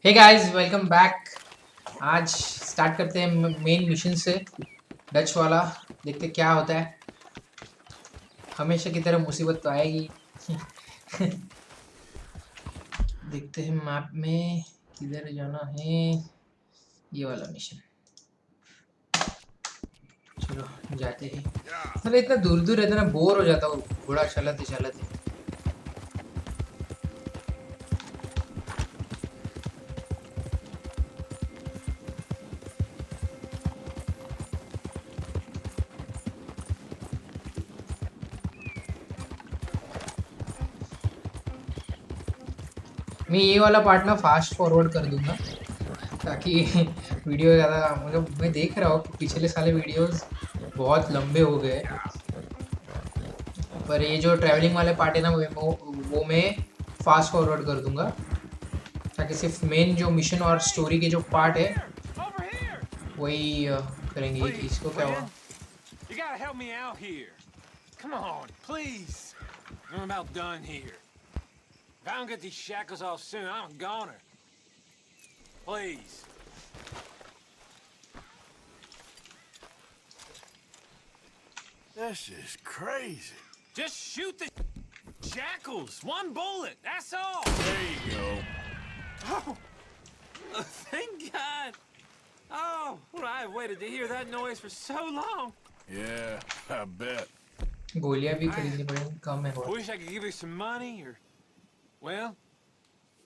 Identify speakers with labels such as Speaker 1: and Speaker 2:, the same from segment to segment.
Speaker 1: हे guys welcome back. आज start करते हैं मेन मिशन से। डच वाला देखते क्या होता है। हमेशा की तरह मुसीबत तो आएगी। देखते हैं मैप में किधर जाना है। ये वाला मिशन, चलो जाते हैं। मतलब इतना दूर दूर रहता ना, बोर हो जाता हूँ घोड़ा चलाते चलाते। मैं ये वाला पार्ट ना फास्ट फॉरवर्ड कर दूंगा ताकि वीडियो ज़्यादा, मतलब मैं देख रहा हूँ कि पिछले साले वीडियोस बहुत लंबे हो गए। पर ये जो ट्रैवलिंग वाले पार्ट है ना, वो मैं फास्ट फॉरवर्ड कर दूंगा ताकि सिर्फ मेन जो मिशन और स्टोरी के जो पार्ट है वही करेंगे।
Speaker 2: Please,
Speaker 1: इसको क्या हुआ?
Speaker 2: Glenn, you gotta help me out here. Come on, please. I'm about done here. If I don't get these shackles off soon, I'm a goner. Please.
Speaker 3: This is crazy.
Speaker 2: Just shoot the shackles. One bullet, that's all.
Speaker 3: There you go.
Speaker 2: Oh, thank God. Oh, well, I've waited to hear that noise for so long.
Speaker 3: Yeah, I bet.
Speaker 1: गोलियां भी खरीदनी पड़ेंगी, कम है
Speaker 2: I
Speaker 1: बहुत।
Speaker 2: wish I could give you some money or... Well,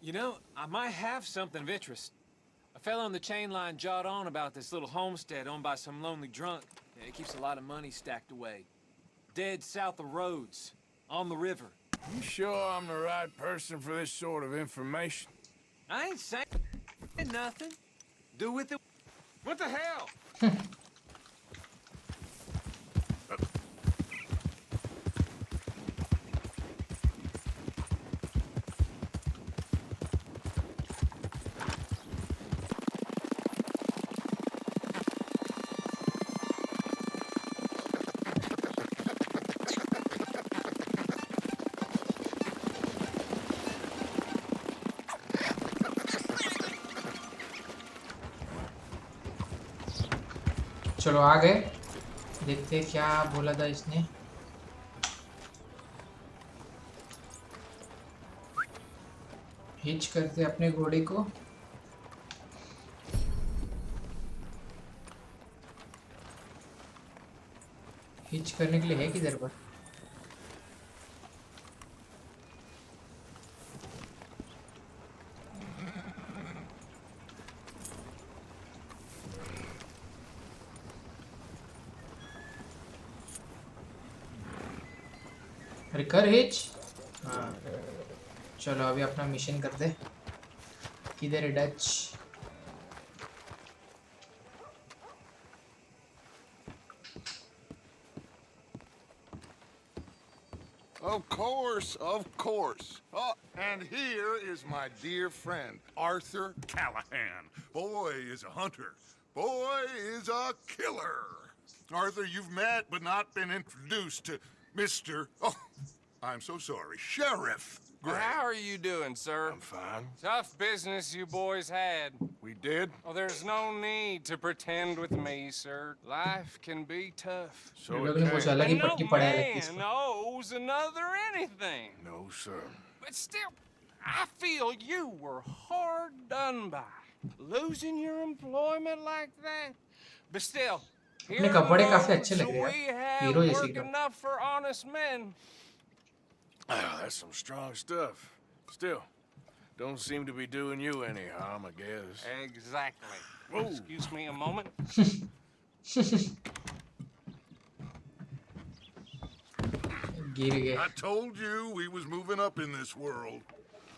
Speaker 2: you know, I might have something of interest. A fellow on the chain line jawed on about this little homestead owned by some lonely drunk. Yeah, he keeps a lot of money stacked away. Dead south of Rhodes, on the river.
Speaker 3: You sure I'm the right person for this sort of information?
Speaker 2: I ain't saying nothing. Do with it. What the hell?
Speaker 1: चलो आ गए, देखते हैं क्या बोला था इसने। Hitch करते अपने घोड़े को। हिच करने के लिए है किधर पर? अरे कर हिच। हाँ चलो अभी अपना मिशन करते। किधर है Dutch?
Speaker 4: Of course, of course. Oh, and here is my dear friend, Arthur Callahan. Boy is a hunter. Boy is a killer. Arthur, you've met but not been introduced to Mr. Oh, I'm so sorry, Sheriff Gray.
Speaker 5: How are you doing, sir?
Speaker 3: I'm fine.
Speaker 5: Tough business you boys had.
Speaker 3: We did?
Speaker 5: Oh, there's no need to pretend with me, sir. Life can be tough.
Speaker 3: So
Speaker 1: लोग
Speaker 3: it
Speaker 1: ने कुछ
Speaker 3: can.
Speaker 1: अलग ही
Speaker 5: And no
Speaker 1: पट्टी पढ़ाया लगती है
Speaker 5: man
Speaker 1: इसमें।
Speaker 5: owes another anything.
Speaker 3: No, sir.
Speaker 5: But still, I feel you were hard done by. Losing your employment like that. But still, here
Speaker 1: अपने
Speaker 5: in
Speaker 1: कपड़े काफी
Speaker 5: Rhodes,
Speaker 1: अच्छे लग रहे हैं
Speaker 5: we
Speaker 1: यार,
Speaker 5: have
Speaker 1: हीरो जैसे
Speaker 5: work
Speaker 1: एकदम।
Speaker 5: enough for honest men.
Speaker 3: Ah, that's some strong stuff. Still, don't seem to be doing you any harm, I guess.
Speaker 5: Exactly.
Speaker 3: Whoa.
Speaker 5: Excuse me a moment.
Speaker 1: गिर गए।
Speaker 4: I told you we was moving up in this world.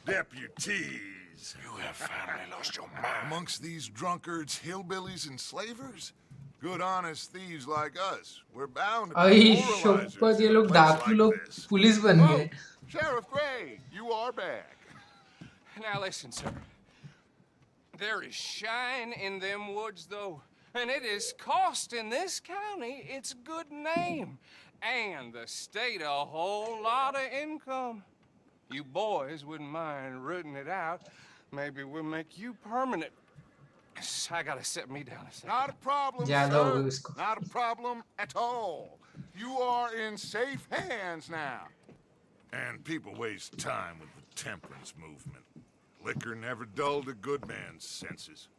Speaker 4: Deputies.
Speaker 3: You have finally lost your mind.
Speaker 4: Amongst these drunkards, hillbillies, and slavers? Good honest thieves like us. We're bound to be
Speaker 1: I
Speaker 4: demoralizers
Speaker 1: शपथ, ये
Speaker 4: in a
Speaker 1: लोग
Speaker 4: place
Speaker 1: डाकू
Speaker 4: like
Speaker 1: लोग
Speaker 4: this.
Speaker 1: Police बन
Speaker 4: Oh,
Speaker 1: गए।
Speaker 4: Sheriff Gray, you are back.
Speaker 5: Now listen, sir. There is shine in them woods, though, and it is costing this county its good name and the state a whole lot of income. You boys wouldn't mind rooting it out. maybe we'll make you permanent. I gotta sit me down a second.
Speaker 4: Not a problem,
Speaker 1: ज़्यादा हो गई
Speaker 4: sir.
Speaker 1: उसको.
Speaker 4: Not a problem at all. You are in safe hands now. And people waste time with the temperance movement. Liquor never dulled a good man's senses.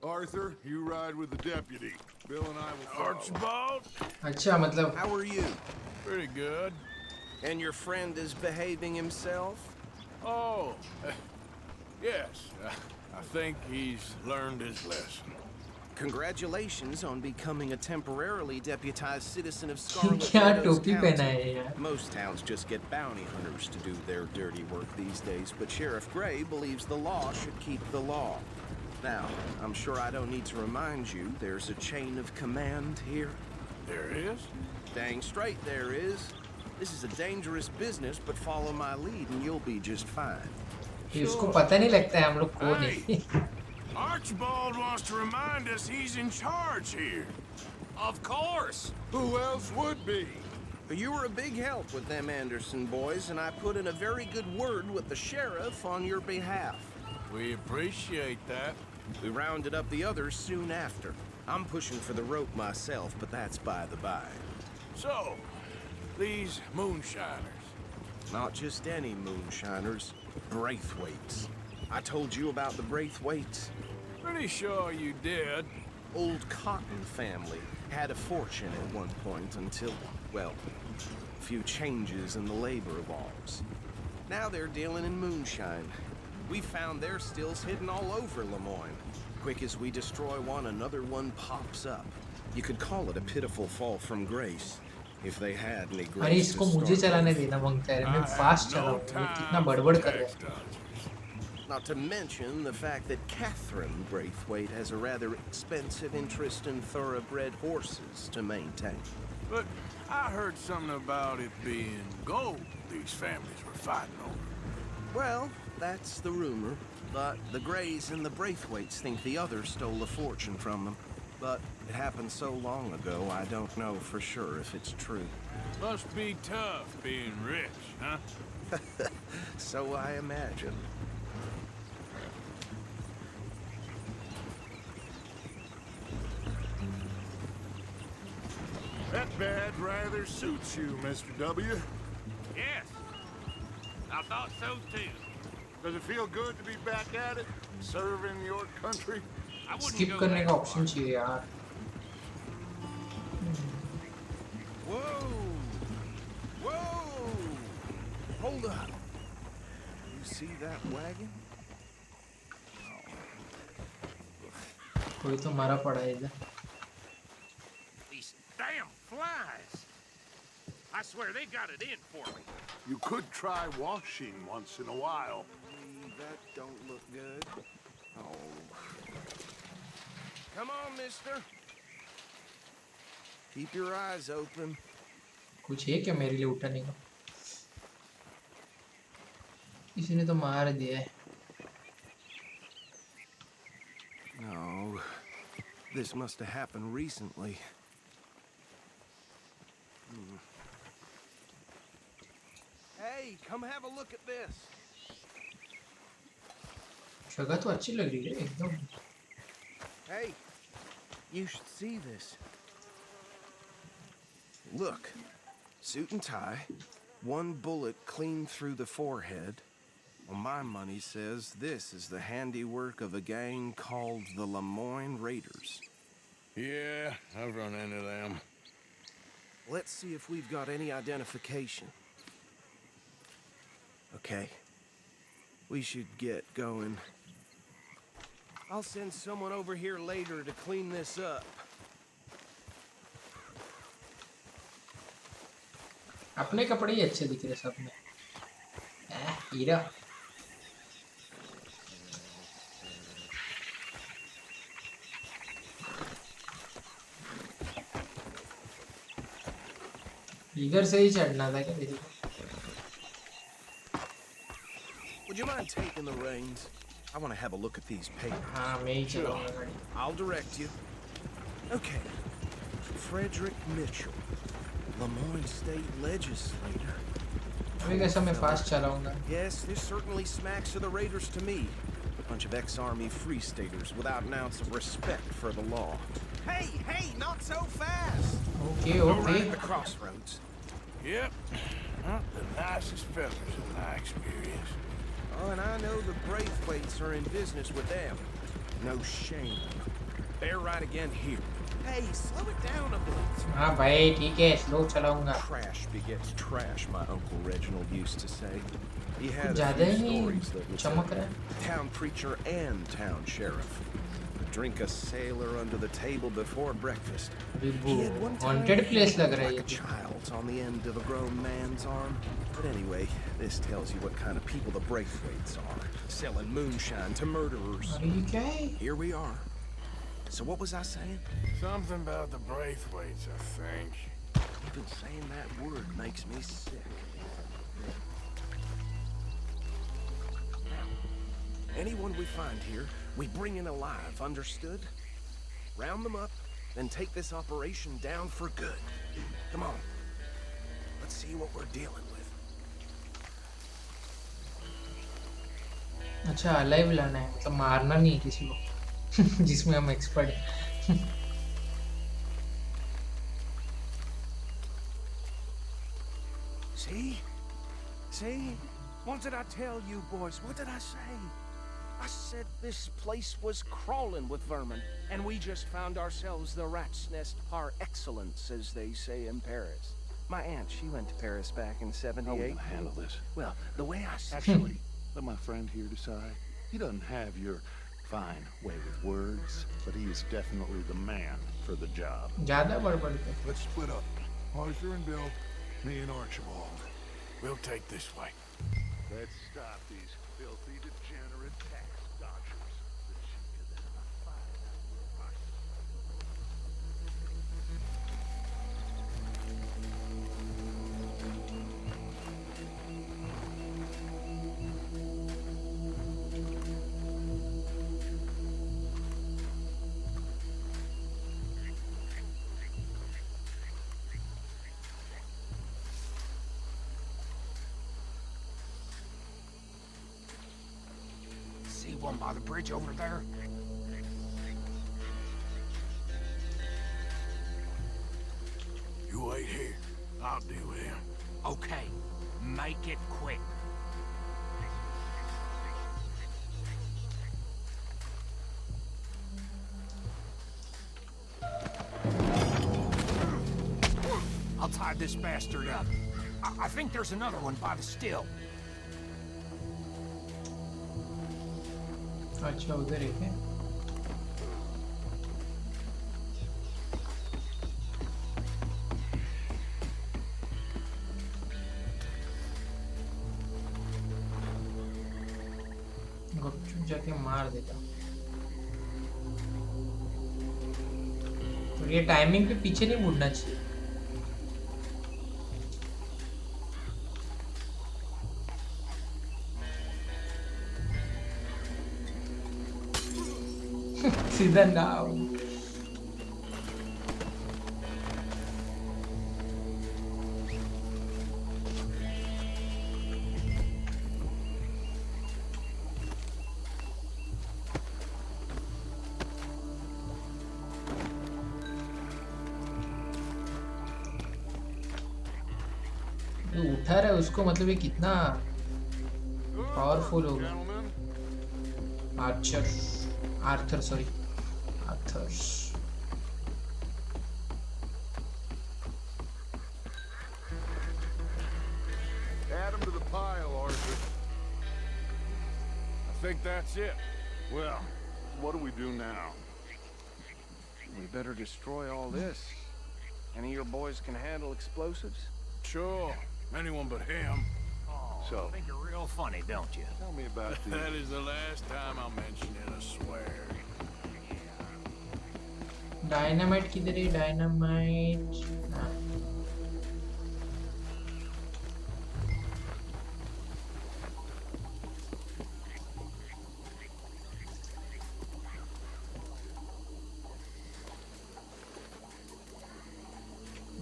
Speaker 4: Arthur, you ride with the deputy. Bill and I will follow.
Speaker 3: Archibald?
Speaker 1: अच्छा मतलब
Speaker 6: How are you?
Speaker 3: Pretty good.
Speaker 6: And your friend is behaving himself?
Speaker 3: Oh, yes. I think he's learned his lesson.
Speaker 6: Congratulations on becoming a temporarily deputized citizen of Scarlet
Speaker 1: क्या
Speaker 6: Meadows
Speaker 1: टोपी पहना
Speaker 6: County.
Speaker 1: है यार.
Speaker 6: Most towns just get bounty hunters to do their dirty work these days, but Sheriff Gray believes the law should keep the law. Now, I'm sure I don't need to remind you there's a chain of command here.
Speaker 3: There is?
Speaker 6: Dang straight there is. This is a dangerous business, but follow my lead and you'll be just fine.
Speaker 1: ये उसको पता नहीं लगता है हम लोग कौन है.
Speaker 3: Hey, Archibald wants to remind us he's in charge here.
Speaker 2: Of course.
Speaker 4: Who else would be?
Speaker 6: You were a big help with them Anderson boys, and I put in a very good word with the sheriff on your behalf.
Speaker 3: We appreciate that.
Speaker 6: We rounded up the others soon after. I'm pushing for the rope myself, but that's by the by.
Speaker 3: So, these moonshiners.
Speaker 6: Not just any moonshiners, Braithwaites. I told you about the Braithwaites.
Speaker 3: Pretty sure you did.
Speaker 6: Old Cotton family had a fortune at one point until, well, a few changes in the labor laws. Now they're dealing in moonshine. We found their stills hidden all over Lemoyne. Quick as we destroy one, another one pops up. You could call it a pitiful fall from grace, if they had any
Speaker 1: अरे
Speaker 6: grace
Speaker 1: इसको
Speaker 6: to
Speaker 1: मुझे
Speaker 6: start
Speaker 1: चलाने
Speaker 6: with.
Speaker 1: देना मांगता है.
Speaker 3: I
Speaker 1: मैं
Speaker 3: have
Speaker 1: fast
Speaker 3: no
Speaker 1: चलाऊंगा. ये
Speaker 3: time
Speaker 1: कितना
Speaker 3: for
Speaker 1: बड़बड़ कर रहा
Speaker 3: tax
Speaker 1: है.
Speaker 3: dodgers.
Speaker 6: Not to mention the fact that Catherine Braithwaite has a rather expensive interest in thoroughbred horses to maintain.
Speaker 3: But I heard something about it being gold these families were fighting over.
Speaker 6: Well, that's the rumor. But the Grays and the Braithwaites think the others stole a fortune from them. But it happened so long ago, I don't know for sure if it's true.
Speaker 3: Must be tough being rich, huh?
Speaker 6: So I imagine.
Speaker 4: That badge rather suits you, Mr. W.
Speaker 3: Yes. I thought so too.
Speaker 4: Does it feel good to be back at it, serving your country?
Speaker 2: I wouldn't
Speaker 1: skip
Speaker 2: go
Speaker 1: करने
Speaker 2: that
Speaker 1: का
Speaker 2: far.
Speaker 1: Option चाहिए यार.
Speaker 6: Whoa! Whoa! Hold up. You see that wagon?
Speaker 1: कोई तो मरा पड़ा है इधर.
Speaker 3: These damn flies. I swear they got it in for me.
Speaker 4: You could try washing once in a while.
Speaker 6: That don't look good. Oh. Come on, mister. Keep your eyes open.
Speaker 1: कुछ है क्या मेरे लिए उठाने का? किसी ने तो मार दिया है.
Speaker 6: No. This must have happened recently. Hey, come have a look at this.
Speaker 1: जगह तो अच्छी लग रही है एकदम.
Speaker 6: Hey, you should see this. Look, suit and tie, one bullet clean through the forehead. Well, my money says this is the handiwork of a gang called the Lemoyne Raiders.
Speaker 3: Yeah, I've run into them.
Speaker 6: Let's see if we've got any identification. Okay, we should get going. I'll send someone over here later to clean this up.
Speaker 1: अपने कपड़े ही अच्छे दिख रहे सब में. हीरा. इधर से ही चढ़ना था क्या मेरे को?
Speaker 6: Would you mind taking the reins? I want to have a look at these papers.
Speaker 1: हाँ मैं ही चलाऊंगा गाड़ी.
Speaker 6: I'll direct you. Okay. Frederick Mitchell, Lemoyne State Legislator.
Speaker 1: अभी कैसा मैं फास्ट चलाऊंगा?
Speaker 6: Yes, this certainly smacks of the Raiders to me. Bunch of ex-army free staters without an ounce of respect for the law. Hey, not so fast!
Speaker 1: Okay,
Speaker 6: Right
Speaker 1: okay.
Speaker 6: at the crossroads.
Speaker 3: Yep. Not the nicest fellas in my experience.
Speaker 6: Oh, and I know the Braithwaites are in business with them. No shame. They're right again here. Hey, slow it down a bit.
Speaker 1: हाँ भाई ठीक है, slow चलाऊंगा.
Speaker 6: Trash begets trash, my Uncle Reginald used to say. He
Speaker 1: कुछ
Speaker 6: had a
Speaker 1: ज़्यादा
Speaker 6: few
Speaker 1: he
Speaker 6: stories that would
Speaker 1: चमक रहा है.
Speaker 6: town preacher and town sheriff. Drink a sailor under the table before breakfast.
Speaker 1: अभी
Speaker 6: He had one time
Speaker 1: haunted place लग रहा है
Speaker 6: like
Speaker 1: ये
Speaker 6: a
Speaker 1: तो.
Speaker 6: child's on the end of a grown man's arm. But anyway, this tells you what kind of people the Braithwaites are. Selling moonshine to murderers.
Speaker 1: अरे ये क्या है?
Speaker 6: Here we are. So what was I saying?
Speaker 3: Something about the Braithwaites, I think.
Speaker 6: Even saying that word makes me sick. Now, anyone we find here, we bring in alive, understood? Round them up, then take this operation down for good. Come on. Let's see what we're dealing with.
Speaker 1: अच्छा alive लाना है, मतलब मारना नहीं है किसी को. जिसमें हम एक्सपर्ट हैं.
Speaker 6: See? See? What did I tell you, boys? What did I say? I said this place was crawling with vermin, and we just found ourselves the rat's nest par excellence, as they say in Paris. My aunt, she went to Paris back in
Speaker 7: How are we
Speaker 6: 78.
Speaker 7: gonna handle this?
Speaker 6: Well, the way I see
Speaker 7: Actually, let my friend here decide. He doesn't have your fine way with words, but he is definitely the man for the job.
Speaker 1: ज़्यादा बड़बड़ पे.
Speaker 4: Let's split up. Arthur and Bill, me and Archibald.
Speaker 3: We'll take this way.
Speaker 7: Let's stop these filthy, degenerate tax dodgers. The cheaper than a fine.
Speaker 5: See one by the bridge over there?
Speaker 3: You wait here. I'll deal with him.
Speaker 5: Okay, make it quick. I'll tie this bastard up. I think there's another one by the still.
Speaker 1: अच्छा उधर एक है. गुपचुप जाके मार देता. तो ये timing पे पीछे नहीं मुड़ना चाहिए. सीधा नाव. जो उठा रहा है उसको, मतलब ये कितना पावरफुल होगा. Archer, Arthur, sorry, Arthur.
Speaker 4: Add him to the pile, Arthur.
Speaker 3: I think that's it.
Speaker 7: Well, what do we do now?
Speaker 5: We better destroy all this. Any of your boys can handle explosives?
Speaker 3: Sure. Anyone but him.
Speaker 7: So,
Speaker 5: Think you're real funny, don't you?
Speaker 7: tell me about the...
Speaker 3: That is the last time I'll mention it, I swear.
Speaker 1: Dynamite किधर है? Dynamite.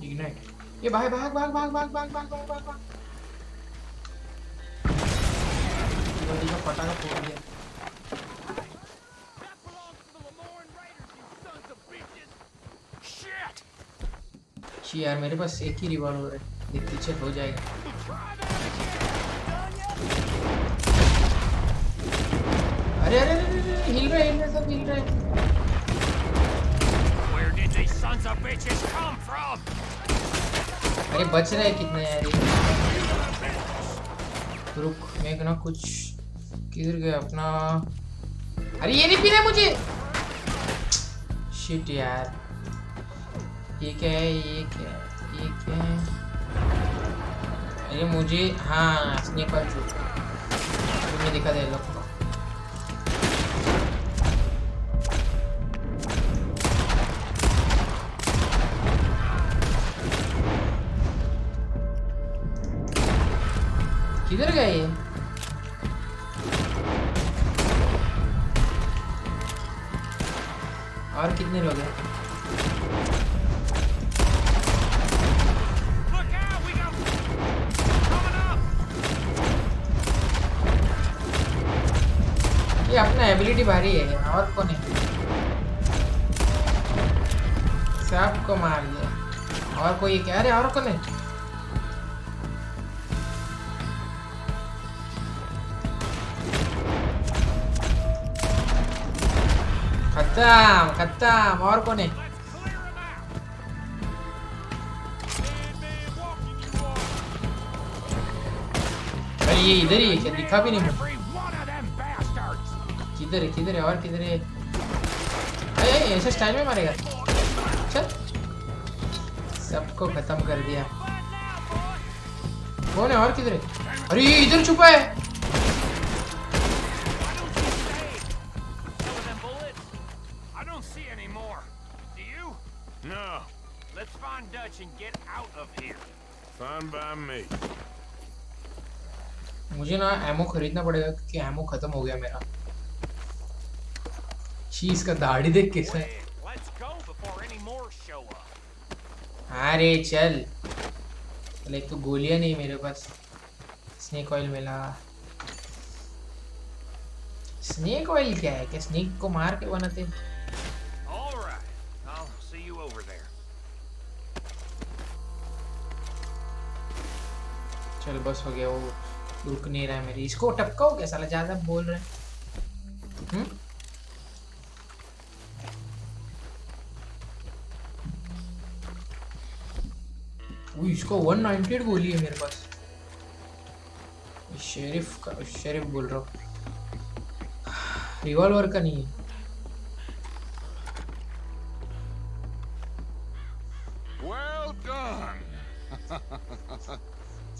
Speaker 1: Ignite. ये भाग भाग भाग भाग भाग भाग भाग भाग भाग भाग. पटाखा फोड़ दिया। शी यार मेरे पास एक ही रिवॉल्वर है, देख पीछे हो जाएगा। अरे अरे अरे हिल रहे सब हिल रहे। अरे बच रहे कितने यार ये। रुक मैं ना कुछ किधर गया अपना। अरे ये नहीं पीना मुझे। शिट यार ये क्या है ये क्या है ये क्या है। अरे मुझे हाँ स्नेक ऑयल तुमने दिखा दे लोग को। किधर गए ये। और कितने लोग हैं। ये अपना एबिलिटी भारी है और कौन है। सबको मार दिया और कोई क्या। अरे और कौन है। खत्म खत्म और कौन है। अरे ये इधर ही है क्या, दिखा भी नहीं मुझे। किधर है और किधर है। अरे ऐसे स्टाइल में मारेगा। चल सबको खत्म कर दिया। कौन है और किधर है। अरे ये इधर छुपा है।
Speaker 3: No.
Speaker 8: Let's find Dutch and get out of here.
Speaker 3: Fine by me.
Speaker 1: मुझे ना एमो खरीदना पड़ेगा क्योंकि एमो खत्म हो गया मेरा। चीज का दाढ़ी देख कैसे।
Speaker 8: Let's go before any more show up.
Speaker 1: अरे चल एक तो गोलियां नहीं मेरे पास। स्नेक ऑयल मिला। स्नेक ऑयल क्या है, क्या स्नेक को मार के बनाते।
Speaker 8: All right. I'll see you over there.
Speaker 1: चल बस हो गया, वो रुक नहीं रहा है मेरी। इसको टपकाओ क्या साला, ज्यादा बोल रहे हैं। इसको 198 गोली है मेरे पास। शेरिफ बोल रहा हूँ, रिवॉल्वर का नहीं है।
Speaker 4: Well done.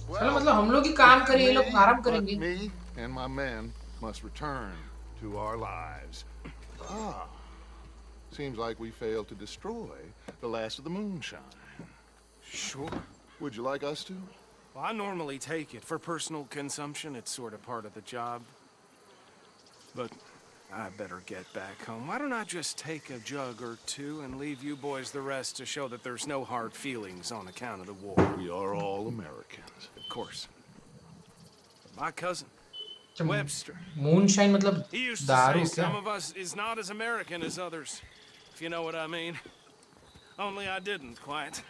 Speaker 1: चलो मतलब हम लोग ही काम करें, ये लोग आराम
Speaker 4: But
Speaker 1: करेंगे।
Speaker 4: me and my men must return to our lives. Ah, seems like we failed to destroy the last of the moonshine.
Speaker 6: Sure.
Speaker 4: Would you like us to?
Speaker 6: Well, I normally take it for personal consumption. It's sort of part of the job. But I better get back home. Why don't I just take a jug or two and leave you boys the rest to show that there's no hard feelings on account of the war?
Speaker 4: We are all Americans.
Speaker 6: Of course. My cousin, Webster.
Speaker 1: Moonshine मतलब
Speaker 6: He used to
Speaker 1: दारू
Speaker 6: say
Speaker 1: क्या?
Speaker 6: some of us is not as American as others, if you know what I mean. Only I didn't quite.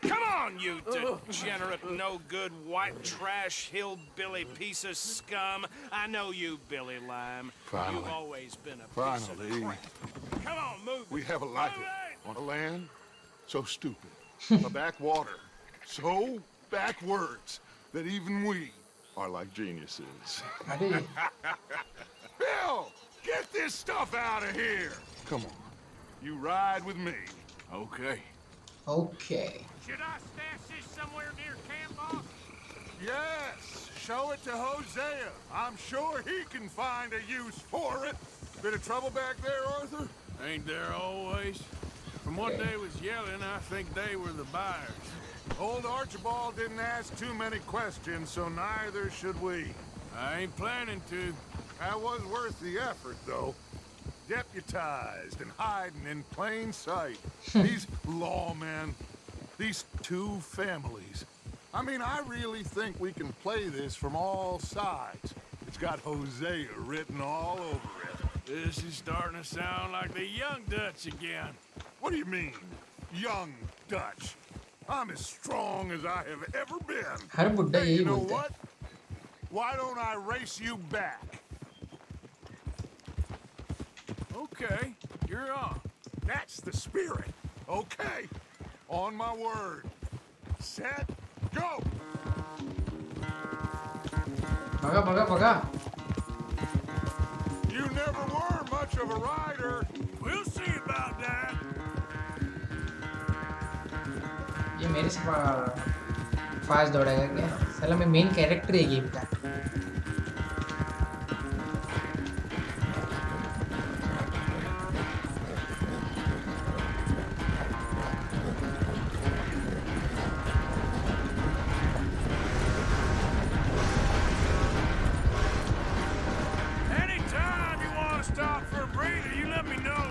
Speaker 6: Come on, you degenerate, no-good, white trash, hillbilly piece of scum. I know you, Billy Lime.
Speaker 4: Finally.
Speaker 6: You've always been a piece
Speaker 4: Finally.
Speaker 6: of crap. Come on, move
Speaker 4: We
Speaker 6: it.
Speaker 4: have a life
Speaker 6: Move it.
Speaker 4: on a land so stupid, a backwater so backwards that even we are like geniuses.
Speaker 1: अरे
Speaker 4: Bill, get this stuff out of here. Come on, you ride with me.
Speaker 3: Okay.
Speaker 1: Okay
Speaker 8: Should I stash this somewhere near camp, boss?
Speaker 4: Yes, show it to Hosea. I'm sure he can find a use for it. Bit of trouble back there, Arthur?
Speaker 3: Ain't there always? From what they was yelling, I think they were the buyers.
Speaker 4: Old Archibald didn't ask too many questions, so neither should we.
Speaker 3: I ain't planning to.
Speaker 4: That was worth the effort, though. Deputized and hiding in plain sight. These lawmen, these two families. I mean, I really think we can play this from all sides. It's It's got Hosea written all over it.
Speaker 3: This is starting to sound like the young Dutch again.
Speaker 4: What do you mean, young Dutch? I'm as strong as I have ever been.
Speaker 1: हर बुड्ढा
Speaker 4: Hey,
Speaker 1: यही
Speaker 4: you know
Speaker 1: बोलता है.
Speaker 4: what? Why don't I race you back?
Speaker 3: Okay, you're on.
Speaker 4: That's the spirit. Okay. On my word. Set, go!
Speaker 1: भगा भगा भगा.
Speaker 4: You never were much of a rider.
Speaker 3: We'll see about that.
Speaker 1: ये मेरे से fast दौड़ेगा क्या? साला मैं main character है गेम का.
Speaker 3: Anytime you want to stop for a breather, you let me know.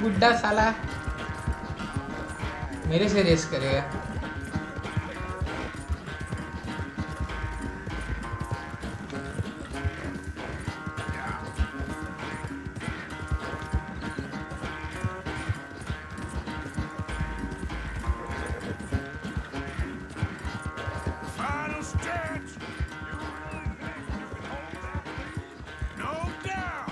Speaker 1: बुड्ढा साला मेरे से रेस करेगा.
Speaker 3: Final stretch. You really think you can hold that lead? No doubt.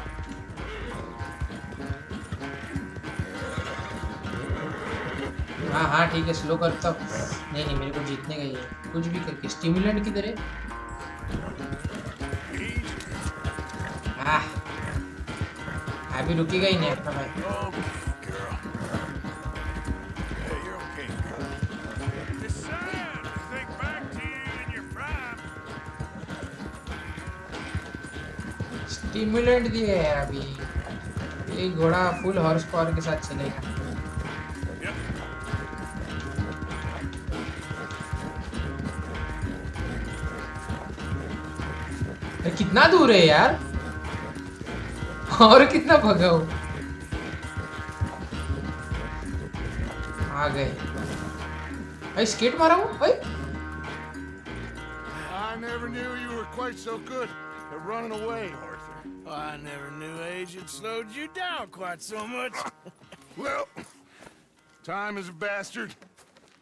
Speaker 1: हाँ हाँ ठीक है, स्लो करता हूँ. नहीं नहीं, मेरे को जीतने का ही है. कुछ भी करके. स्टिमुलेंट किधर है? अभी रुकेगा ही नहीं अपना भाई.
Speaker 3: Okay, girl. Hey, you're okay, girl. It's sad to think back to you in your prime.
Speaker 1: Stimulant दिए है अभी. ये घोड़ा फुल हॉर्स पावर के साथ चलेगा. अरे कितना दूर है यार. और कितना भगा हो. आ गए भाई. स्केट मारा हूँ भाई.
Speaker 4: I never knew you were quite so good at running away, Arthur.
Speaker 3: I never knew age had slowed you down quite so much.
Speaker 4: Well, time is a bastard.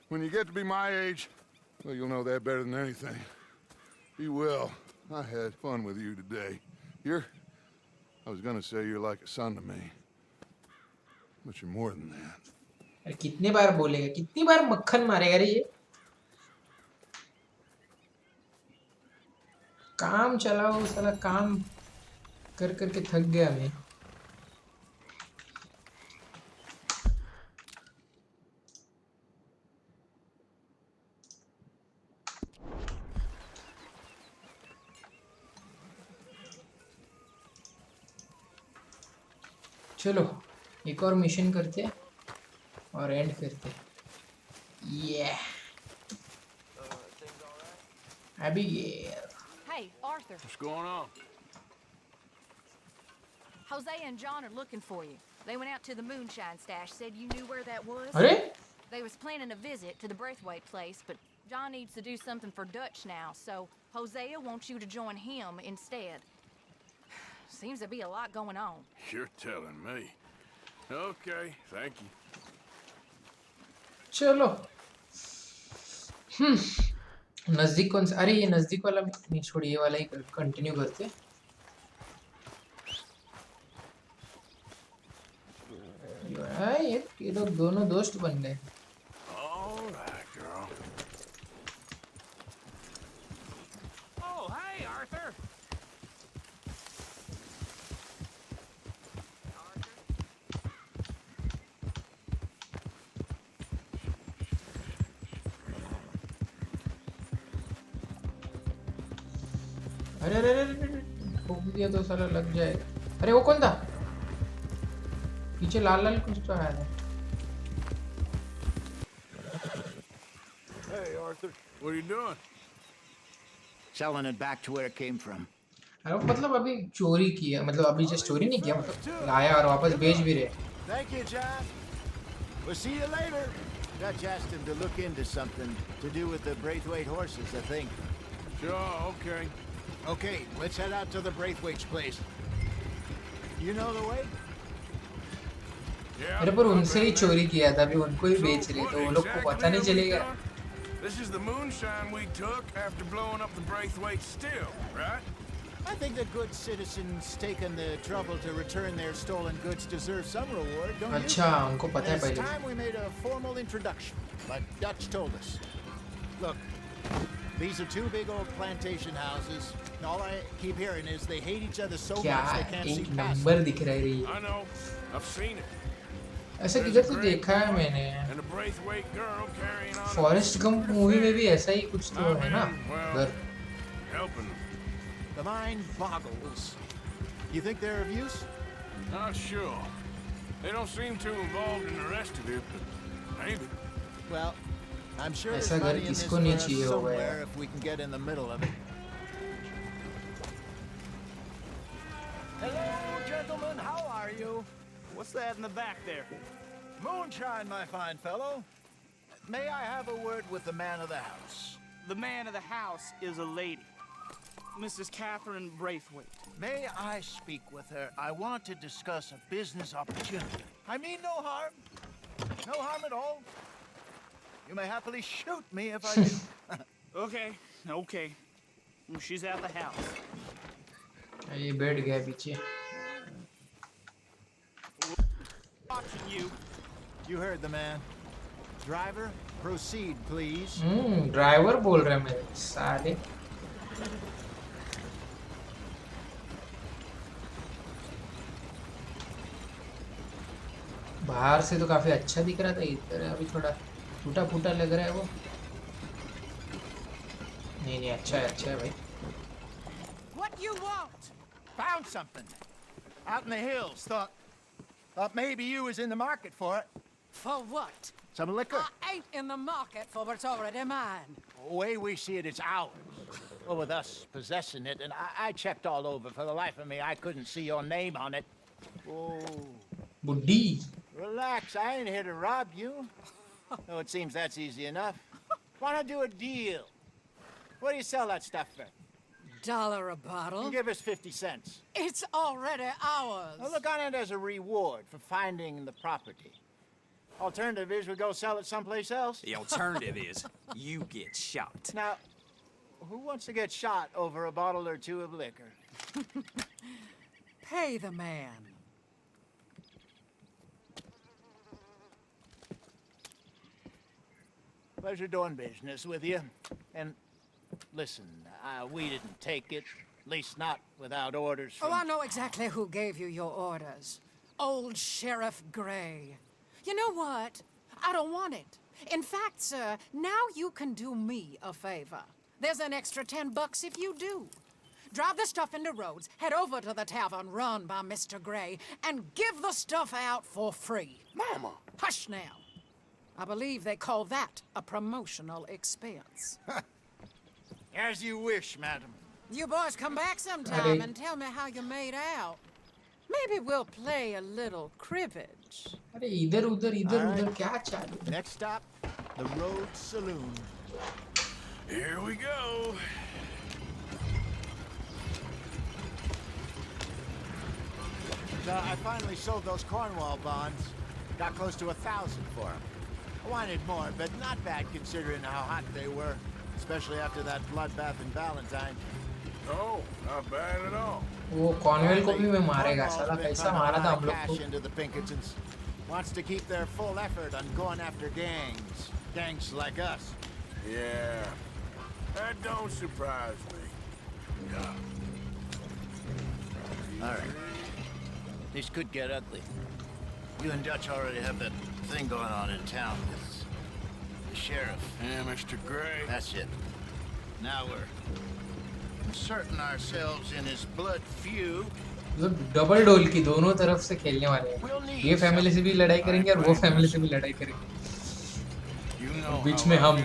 Speaker 4: When you get to be my age, well, you'll know that better than anything. Be well. I had fun with you today. I was gonna say you're like a son to me. But you're more than that.
Speaker 1: अरे कितने बार बोलेगा, कितनी बार मक्खन मारेगा रे ये. काम चलाओ साला. काम कर करके थक गया मैं. चलो एक और मिशन करते और एंड करते. ये Abigail.
Speaker 9: Hey, Arthur.
Speaker 3: What's going on?
Speaker 9: Hosea and John are looking for you. They went out to the moonshine stash, said you knew where that was.
Speaker 1: अरे
Speaker 9: They was planning a visit to the Braithwaite place, but John needs to do something for Dutch now, so Hosea wants you to join him instead. Seems to be a lot going on.
Speaker 3: You're telling me. Okay, thank you.
Speaker 1: चलो. नजदीक कौन सा? अरे ये नजदीक वाला नहीं छोड़, ये वाला ही कंटिन्यू करते. ये लोग दोनों दोस्त बन गए.
Speaker 3: All right, girl.
Speaker 8: Oh, hey, Arthur.
Speaker 1: अरे अरे अरे ठोक दिया तो साला लग जाएगा. अरे वो कौन था? पीछे लाल लाल कुछ तो आया था.
Speaker 3: Hey, Arthur. What are you doing?
Speaker 8: Selling it back to where it came from.
Speaker 1: अरे मतलब अभी चोरी किया, मतलब अभी जस्ट चोरी नहीं किया, मतलब लाया और वापस बेच भी रहे.
Speaker 8: Thank you, John.
Speaker 10: We'll see you later. Dutch asked him to look into something to do with the Braithwaite horses, I think.
Speaker 3: Sure, okay.
Speaker 10: Okay, let's head out to the Braithwaite's place. You know the way?
Speaker 3: Yeah.
Speaker 1: अरे पर उनसे ही चोरी किया था, अभी उनको ही बेच रहे, तो वो लोग को पता नहीं चलेगा.
Speaker 3: This is the moonshine we took after blowing up the Braithwaite still, right?
Speaker 10: I think the good citizens taking the trouble to return their stolen goods deserve some reward, don't you?
Speaker 1: अच्छा, उनको पता है
Speaker 10: It's
Speaker 1: पहले.
Speaker 10: time we made a formal introduction, like Dutch told us. Look, these are two big old plantation houses. All I keep hearing is they hate each other so
Speaker 1: क्या
Speaker 10: much they can't see
Speaker 1: एक
Speaker 10: past
Speaker 1: number
Speaker 10: it.
Speaker 1: दिख रहा है ये.
Speaker 3: I know. I've seen it.
Speaker 1: ऐसा किधर तो देखा है मैंने.
Speaker 3: And the Braithwaite girl carrying on.
Speaker 1: Forrest Gump movie में भी ऐसा ही कुछ तो है ना. घर.
Speaker 3: Helping them.
Speaker 10: The mind boggles. You think they're of use?
Speaker 3: Not sure. They don't seem too involved in the rest of it, but maybe.
Speaker 10: Well, I'm sure
Speaker 1: ऐसा
Speaker 10: there's
Speaker 1: घर
Speaker 10: money in this
Speaker 1: किसको
Speaker 10: for
Speaker 1: नहीं
Speaker 10: us
Speaker 1: चाहिए होगा
Speaker 10: somewhere
Speaker 1: यार.
Speaker 10: if we can get in the middle of it. Hello, gentlemen. How are you?
Speaker 8: What's that in the back there?
Speaker 10: Moonshine, my fine fellow. May I have a word with the man of the house?
Speaker 8: The man of the house is a lady. Mrs. Catherine Braithwaite.
Speaker 10: May I speak with her? I want to discuss a business opportunity. I mean no harm. No harm at all. You may happily shoot me if I do.
Speaker 8: Okay. She's at the house.
Speaker 1: ये बैठ गया पीछे.
Speaker 8: Watching you.
Speaker 10: You heard the man. Driver, proceed, please.
Speaker 1: Driver बोल रहे हैं मेरे साले. बाहर से तो काफी अच्छा दिख रहा था, इधर अभी थोड़ा टूटा फूटा लग रहा है वो. नहीं अच्छा है भाई.
Speaker 10: What you want? Found something. Out in the hills. Thought maybe you was in the market for it.
Speaker 11: For what?
Speaker 10: Some liquor.
Speaker 11: I ain't in the market for what's already mine.
Speaker 10: The way we see it, it's ours. Well, with us possessing it, and I checked all over. For the life of me, I couldn't see your name on it. Oh.
Speaker 1: बुड्ढी.
Speaker 10: Relax, I ain't here to rob you. Though it seems that's easy enough. Wanna do a deal? What do you sell that stuff for?
Speaker 11: $1 a bottle?
Speaker 10: Give us 50 cents.
Speaker 11: It's already ours.
Speaker 10: Well, look on it as a reward for finding the property. Alternative is we go sell it someplace else.
Speaker 12: The alternative is you get shot.
Speaker 10: Now, who wants to get shot over a bottle or two of liquor?
Speaker 11: Pay the man.
Speaker 10: Pleasure doing business with you. And listen, we didn't take it. At least not without orders from...
Speaker 11: Oh, I know exactly who gave you your orders. Old Sheriff Gray. You know what? I don't want it. In fact, sir, now you can do me a favor. There's an extra $10 if you do. Drive the stuff into Rhodes, head over to the tavern run by Mr. Gray, and give the stuff out for free.
Speaker 10: Mama!
Speaker 11: Hush now. I believe they call that a promotional expense.
Speaker 10: As you wish, madam.
Speaker 11: You boys come back sometime and tell me how you made out. Maybe we'll play a little cribbage.
Speaker 1: अरे इधर उधर क्या चालू है?
Speaker 10: Next stop, the Rhodes Saloon.
Speaker 3: Here we go.
Speaker 10: So I finally sold those Cornwall bonds. Got close to 1,000 for them. I wanted more, but not bad considering how hot they were, especially after that bloodbath in Valentine.
Speaker 3: Oh, not bad at all.
Speaker 1: वो Cornwell को भी मैं मारेगा साला, कैसा मारा था हम लोग को.
Speaker 10: Into the Pinkertons. Wants to keep their full effort on going after gangs. Gangs like us.
Speaker 3: Yeah, that don't surprise me. Yeah.
Speaker 10: All right. This could get ugly. You and Dutch already have that thing going on in town with the sheriff.
Speaker 3: Yeah, Mr. Gray.
Speaker 10: That's it. Now we're inserting ourselves in his blood feud.
Speaker 1: मतलब double डोल की दोनों तरफ से खेलने वाले हैं. ये फैमिली से भी लड़ाई करेंगे और वो फैमिली से भी लड़ाई करेंगे. बीच में हम.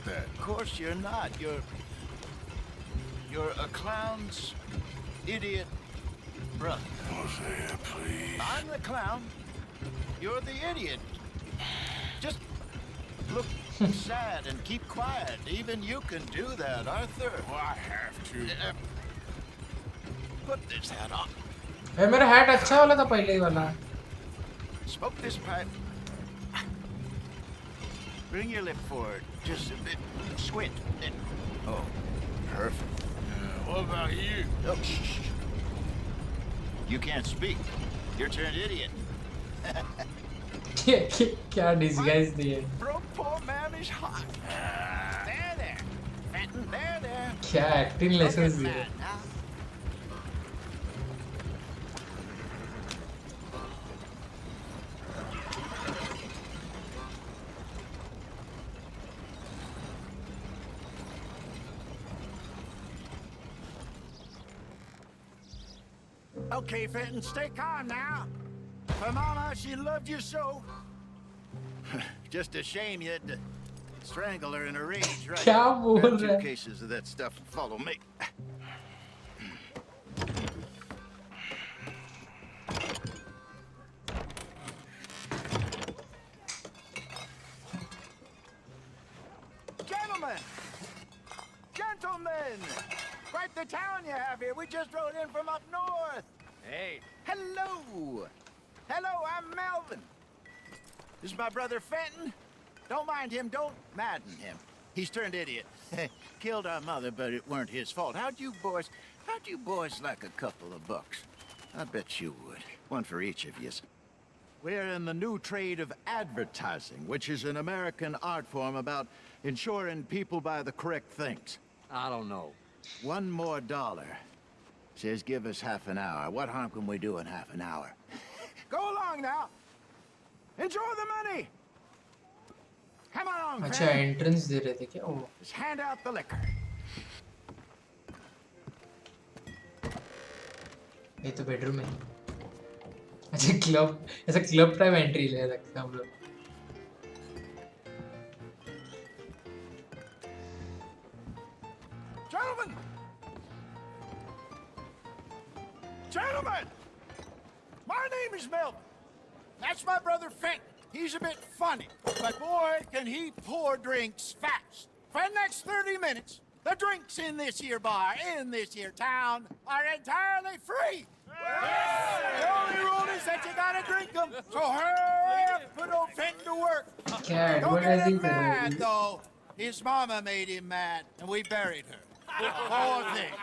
Speaker 10: Of course you're not. You're a clown's idiot brother.
Speaker 3: Hosea, please.
Speaker 10: I'm the clown. You're the idiot. Just look sad and keep quiet. Even you can do that, Arthur.
Speaker 3: Well, I have to.
Speaker 10: Put this hat on.
Speaker 1: ए मेरा hat अच्छा वाला था पहले ही वाला.
Speaker 10: Smoke this pipe. Bring your lip forward just a bit. Squint. Oh, perfect.
Speaker 3: What about you?
Speaker 10: Oh, shh. You can't speak. You're turned idiot.
Speaker 1: क्या disguise दी है.
Speaker 10: Bro, poor man is hot. There. Fenton, there.
Speaker 1: क्या acting lessons दी है.
Speaker 10: Okay, Fenton, stay calm now. For Mama, she loved you so. Just a shame you had to strangle her in a rage, right?
Speaker 1: क्या बोल
Speaker 10: Grab
Speaker 1: रहा है?
Speaker 10: 2 cases of that stuff and follow me. Gentlemen! Quite the town you have here. We just rode in from up north. Hey. Hello. I'm Melvin. This is my brother Fenton. Don't mind him. Don't madden him. He's turned idiot. Killed our mother, but it weren't his fault. How'd you boys like a couple of bucks? I bet you would. One for each of yous. We're in the new trade of advertising, which is an American art form about ensuring people buy the correct things.
Speaker 12: I don't know.
Speaker 10: $1 more. Says give us half an hour. What harm can we do in half an hour? Go along now. Enjoy the money. Come on,
Speaker 1: अच्छा entrance दे रहे थे क्या वो?
Speaker 10: Just hand out the liquor.
Speaker 1: ये तो bedroom है. अच्छा club, ऐसा club टाइप entry ले रखते हैं हम लोग.
Speaker 10: Gentlemen! My name is Melvin. That's my brother Fenton. He's a bit funny, but boy, can he pour drinks fast. For the next 30 minutes, the drinks in this here bar, in this here town, are entirely free. The only rule is that you gotta drink them. So hurry up, put old Fenton to work.
Speaker 1: क्या
Speaker 10: Don't get him
Speaker 1: advertising कर रहे
Speaker 10: mad,
Speaker 1: हैं?
Speaker 10: though. His mama made him mad, and we buried her. Poor thing.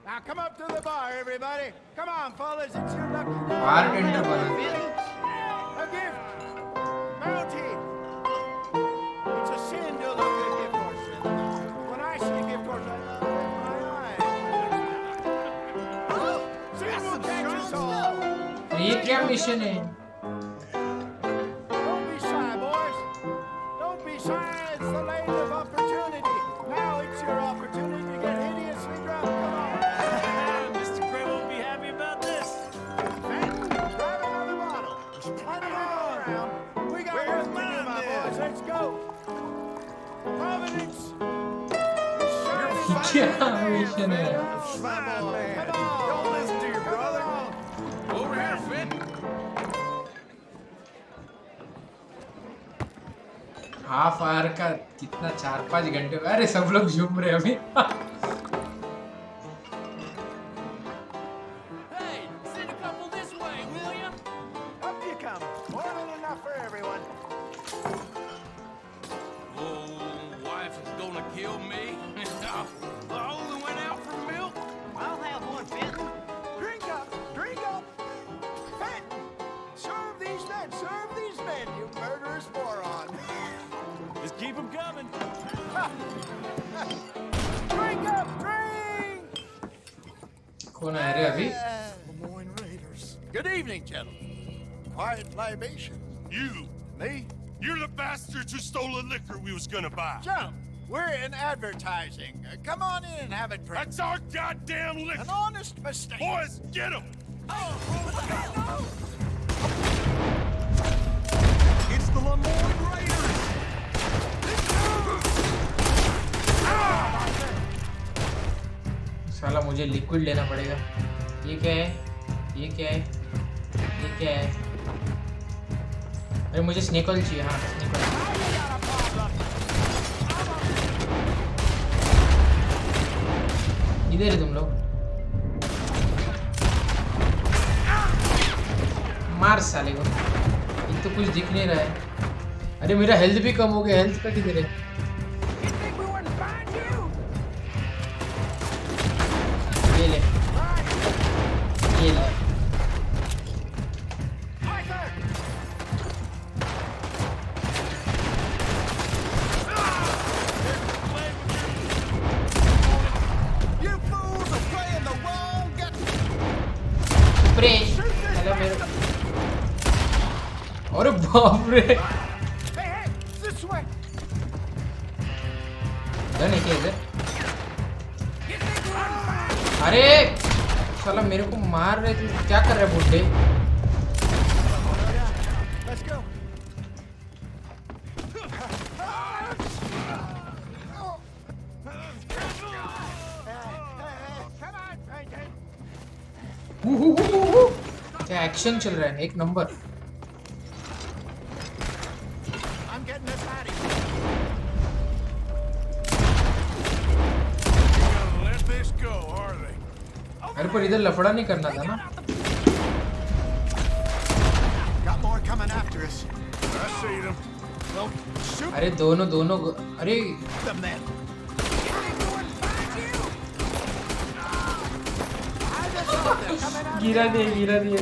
Speaker 10: Now come up to the bar, everybody. Come on, fellas, it's your lucky day.
Speaker 1: Bartender बना दिया.
Speaker 10: A gift. Bounty. It's a sin to look at a gift horse. When I see a gift horse, I look with my eyes. Sin will catch us all.
Speaker 1: ये क्या mission है?
Speaker 10: Don't be shy, boys. Don't be shy. It's the land of opportunity. Now it's your opportunity to get hideously drunk. Come on.
Speaker 12: Mr. Gray won't be happy about this.
Speaker 10: Grab another bottle. Turn them all around. We got work to do, my boys. Let's go. Providence.
Speaker 1: क्या mission है?
Speaker 10: Don't listen to your brother.
Speaker 3: Over here, Fenton.
Speaker 1: Half hour का कितना 4-5 घंटे. अरे सब लोग झूम रहे हैं अभी.
Speaker 12: Hey, send a couple this way, will ya?
Speaker 10: Up you come. More than enough for everyone.
Speaker 3: Oh, wife is gonna kill me. I only went out for milk.
Speaker 12: I'll have one, Fenton.
Speaker 10: Drink up. Drink up. Fenton. Serve these men. Serve these men, you murderous moron.
Speaker 12: Just keep them coming.
Speaker 10: Drink up. Drink.
Speaker 1: कौन आ रहे अभी?
Speaker 10: Lemoyne Raiders. Good evening, gentlemen. Quiet libation.
Speaker 3: You.
Speaker 10: Me?
Speaker 3: You're the bastards who stole the liquor we was gonna buy.
Speaker 10: Jump. We're in advertising. Come on in and have a drink.
Speaker 3: That's our goddamn liquor.
Speaker 10: An honest mistake.
Speaker 3: Boys, get him.
Speaker 12: It's the Lemoyne Raiders.
Speaker 1: साला मुझे liquid लेना पड़ेगा. ये क्या है? ये क्या है? ये क्या है? अरे मुझे स्नेक ऑयल चाहिए। हाँ स्नेक ऑयल। इधर है तुम लोग। मार साले को। ये तो कुछ दिख नहीं रहा है। अरे मेरा हेल्थ भी कम हो गया। हेल्थ का किधर है? ये ले ये ले। स्प्रे। हेलो मेरे। अरे बाप रे। डन है क्या इधर? अरे साला मेरे को मार रहे थे। क्या कर रहे बुड्ढे? क्या एक्शन चल रहा है एक नंबर। अरे पर इधर लफड़ा नहीं करना था ना। अरे दोनों अरे गिरा दिए।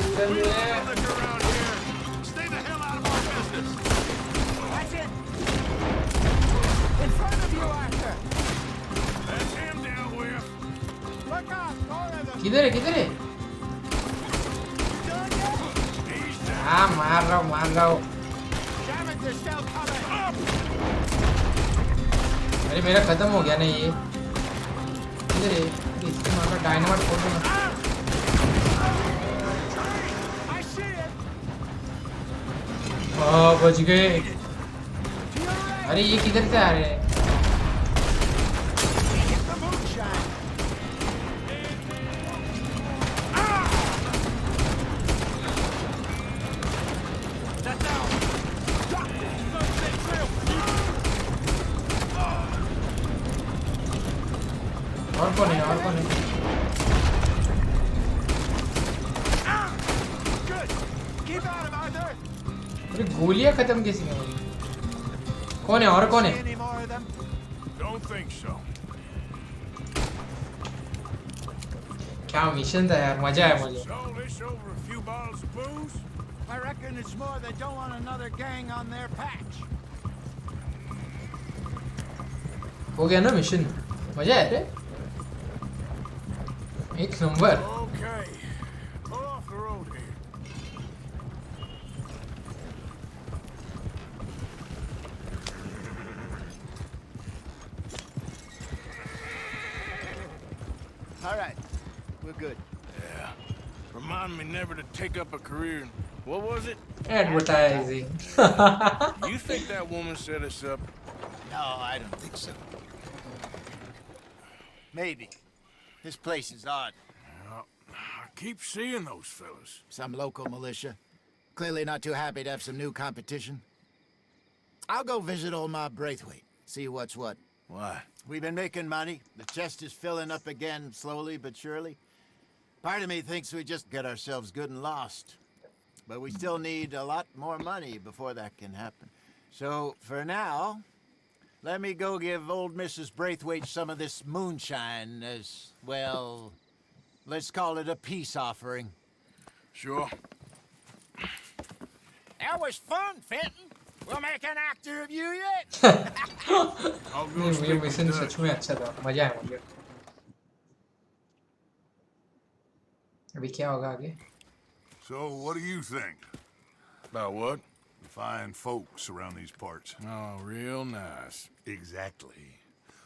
Speaker 1: किधर है? हाँ मार रहा हूँ। अरे मेरा खत्म हो गया ना ये। किधर है? इसके मार का डायनामाइट फोड़ दूंगा। बच गए। अरे ये किधर से आ रहे हैं? और कौन है? अरे गोलियां खत्म कैसी हैं? कौन है? और कौन है? क्या मिशन था यार। मजा आया मुझे। हो गया ना मिशन। मजा आया रे। एक number.
Speaker 10: All right, we're good.
Speaker 3: Yeah. Remind me never to take up a career in, what was it?
Speaker 1: Advertising.
Speaker 3: You think that woman set us up?
Speaker 10: No, I don't think so. Maybe. This place is odd.
Speaker 3: Well, I keep seeing those fellas.
Speaker 10: Some local militia. Clearly not too happy to have some new competition. I'll go visit old Mob Braithwaite. See what's what.
Speaker 3: Why?
Speaker 10: We've been making money. The chest is filling up again, slowly but surely. Part of me thinks we just get ourselves good and lost. But we still need a lot more money before that can happen. So, for now, let me go give old Mrs. Braithwaite some of this moonshine as, well, let's call it a peace offering.
Speaker 3: Sure.
Speaker 10: That was fun, Fenton. We'll make an actor of you yet.
Speaker 1: नहीं, ये mission सच में अच्छा था। मजा आया मुझे। अभी क्या होगा आगे?
Speaker 4: So, what do you think?
Speaker 3: About what?
Speaker 4: The fine folks around these parts.
Speaker 3: Oh, real nice.
Speaker 4: Exactly.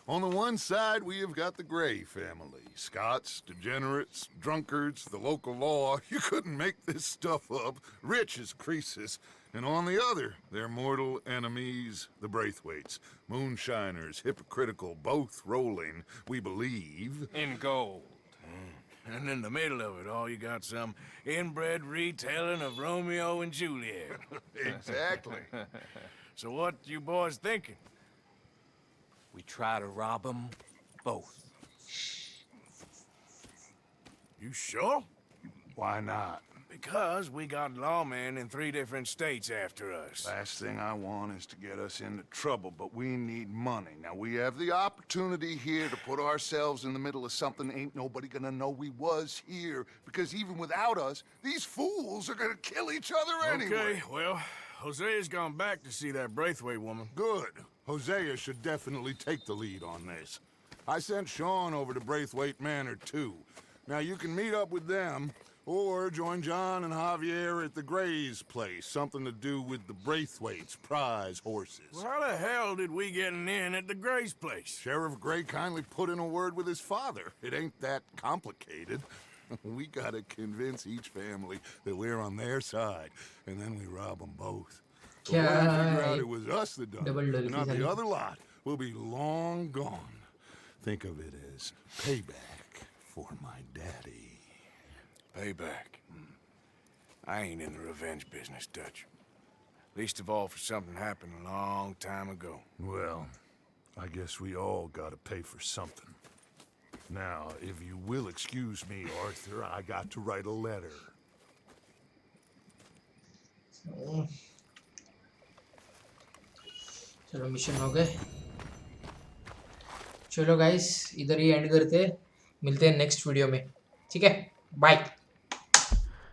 Speaker 4: On the one side, we have got the Gray family. Scots, degenerates, drunkards, the local law. You couldn't make this stuff up. Rich as Croesus. And on the other, their mortal enemies, the Braithwaites. Moonshiners, hypocritical, both rolling, we believe...
Speaker 5: in gold.
Speaker 3: And in the middle of it all, you got some inbred retelling of Romeo and Juliet.
Speaker 4: Exactly.
Speaker 3: So what you boys thinking?
Speaker 2: We try to rob them both.
Speaker 3: You sure?
Speaker 7: Why not?
Speaker 3: Because we got lawmen in 3 different states after us.
Speaker 4: Last thing I want is to get us into trouble, but we need money. Now, we have the opportunity here to put ourselves in the middle of something ain't nobody gonna know we was here, because even without us, these fools are gonna kill each other anyway.
Speaker 3: Okay, well, Hosea's gone back to see that Braithwaite woman.
Speaker 4: Good. Hosea should definitely take the lead on this. I sent Sean over to Braithwaite Manor, too. Now, you can meet up with them, or join John and Javier at the Gray's place. Something to do with the Braithwaite's prize horses.
Speaker 3: Well, how the hell did we get in at the Gray's place?
Speaker 4: Sheriff Gray kindly put in a word with his father. It ain't that complicated. We gotta convince each family that we're on their side, and then we rob them both. But when we figure out it was us that done it, and not the other lot, we'll be long gone. Think of it as payback for my daddy.
Speaker 3: Payback. I ain't in the revenge business, Dutch. Least of all for something happened a long time ago.
Speaker 7: Well, I guess we all gotta pay for something. Now, if you will excuse me, Arthur, I got to write a letter.
Speaker 1: चलो mission हो गए. चलो guys इधर ही and करते हैं. मिलते हैं next video में. ठीक है, बाय.